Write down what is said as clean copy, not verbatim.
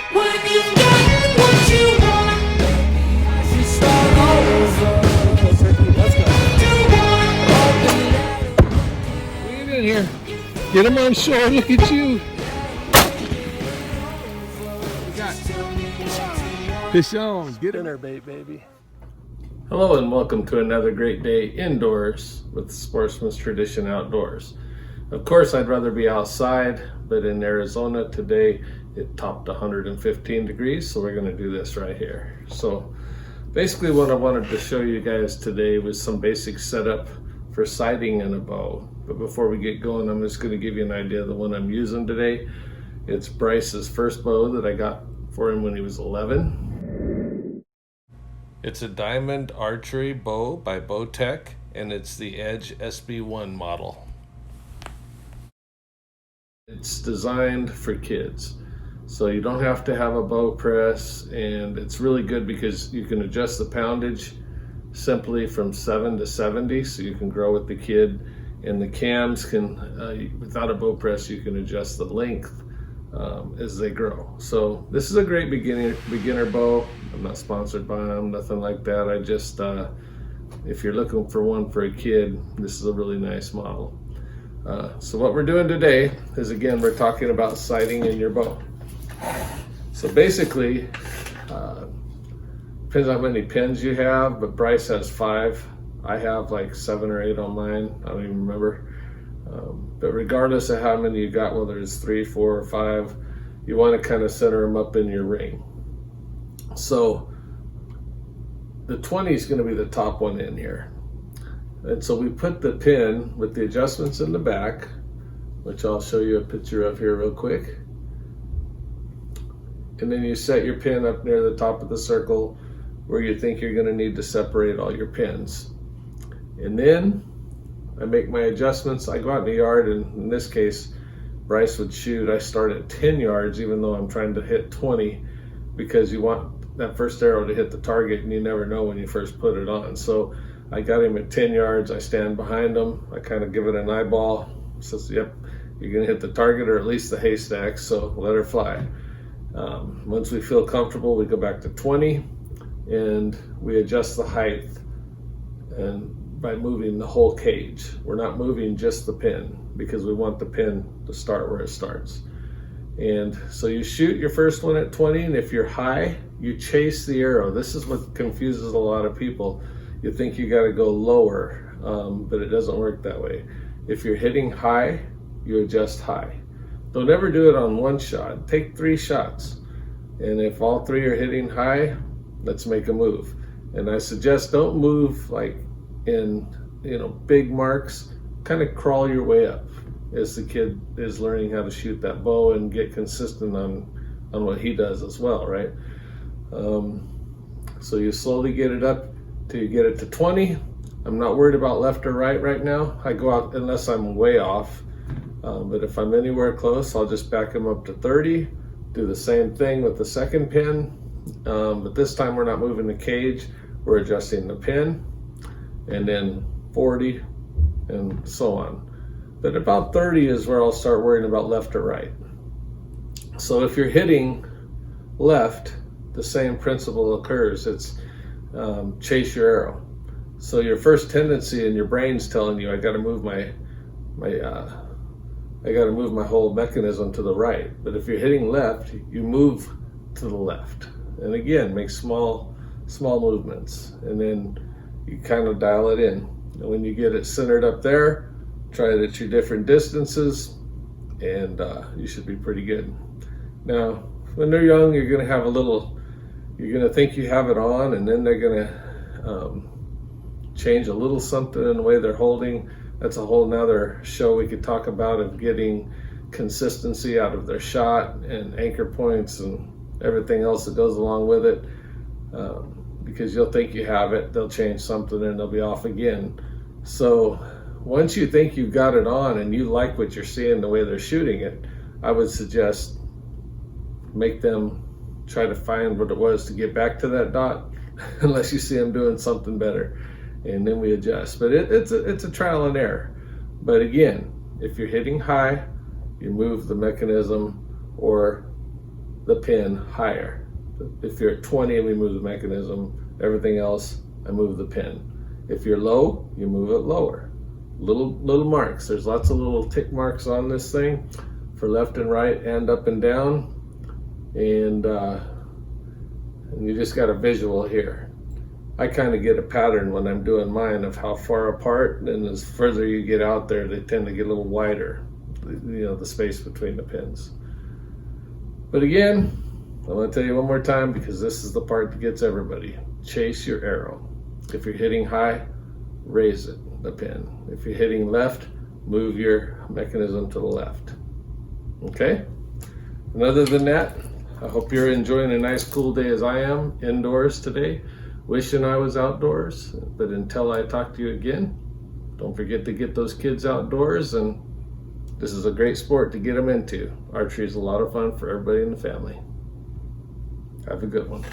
When you get what you want, you start over. Let's go. Do one. Get in here. Get him on shore. Look at you. Fish on. Get dinner bait, baby. Hello and welcome to another great day indoors with Sportsman's Tradition Outdoors. Of course, I'd rather be outside, but in Arizona today, it topped 115 degrees, so we're going to do this right here. So basically what I wanted to show you guys today was some basic setup for sighting in a bow. But before we get going, I'm just going to give you an idea of the one I'm using today. It's Bryce's first bow that I got for him when he was 11. It's a diamond archery bow by Bowtech, and it's the Edge SB1 model. It's designed for kids, so you don't have to have a bow press, and it's really good because you can adjust the poundage simply from 7 to 70, so you can grow with the kid. And the cams can, without a bow press, you can adjust the length as they grow. So this is a great beginner bow. I'm not sponsored by them, nothing like that. I just, if you're looking for one for a kid, this is a really nice model. So what we're doing today is, again, we're talking about sighting in your bow. So basically, depends on how many pins you have, but Bryce has 5. I have like 7 or 8 on mine. I don't even remember. But regardless of how many you got, whether it's 3, 4, or 5, you want to kind of center them up in your ring. So the 20 is going to be the top one in here. And so we put the pin with the adjustments in the back, which I'll show you a picture of here real quick. And then you set your pin up near the top of the circle where you think you're going to need to separate all your pins. And then I make my adjustments. I go out in the yard, and in this case, Bryce would shoot. I start at 10 yards, even though I'm trying to hit 20, because you want that first arrow to hit the target, and you never know when you first put it on. So I got him at 10 yards. I stand behind him. I kind of give it an eyeball. Says, yep, you're going to hit the target, or at least the haystack, so let her fly. Once we feel comfortable, we go back to 20, and we adjust the height and by moving the whole cage. We're not moving just the pin, because we want the pin to start where it starts. And so you shoot your first one at 20, and if you're high, you chase the arrow. This is what confuses a lot of people. You think you got to go lower, but it doesn't work that way. If you're hitting high, you adjust high. Don't ever do it on one shot. Take 3 shots. And if all 3 are hitting high, let's make a move. And I suggest don't move like in, big marks. Kind of crawl your way up as the kid is learning how to shoot that bow and get consistent on what he does as well, right? So you slowly get it up till you get it to 20. I'm not worried about left or right now. I go out unless I'm way off. But if I'm anywhere close, I'll just back him up to 30. Do the same thing with the second pin. But this time we're not moving the cage. We're adjusting the pin. And then 40 and so on. But about 30 is where I'll start worrying about left or right. So if you're hitting left, the same principle occurs. It's chase your arrow. So your first tendency in your brain's telling you, I got to move my whole mechanism to the right. But if you're hitting left, you move to the left. And again, make small movements, and then you kind of dial it in. And when you get it centered up there, try it at your different distances, and you should be pretty good. Now, when they're young, you're going to think you have it on, and then they're going to change a little something in the way they're holding. That's a whole nother show we could talk about, of getting consistency out of their shot and anchor points and everything else that goes along with it. Because you'll think you have it, they'll change something and they'll be off again. So once you think you've got it on and you like what you're seeing, the way they're shooting it, I would suggest make them try to find what it was to get back to that dot, unless you see them doing something better, and then we adjust. But it's a trial and error. But again, if you're hitting high, you move the mechanism, or the pin higher. If you're at 20, we move the mechanism. Everything else, I move the pin. If you're low, you move it lower. Little marks. There's lots of little tick marks on this thing for left and right and up and down. And you just got a visual here. I kind of get a pattern when I'm doing mine of how far apart, and as further you get out there, they tend to get a little wider, the space between the pins. But again, I want to tell you one more time, because this is the part that gets everybody. Chase your arrow. If you're hitting high, raise it, the pin. If you're hitting left, move your mechanism to the left. Okay? And other than that, I hope you're enjoying a nice cool day as I am indoors today. Wishing I was outdoors, but until I talk to you again, don't forget to get those kids outdoors, and this is a great sport to get them into. Archery is a lot of fun for everybody in the family. Have a good one.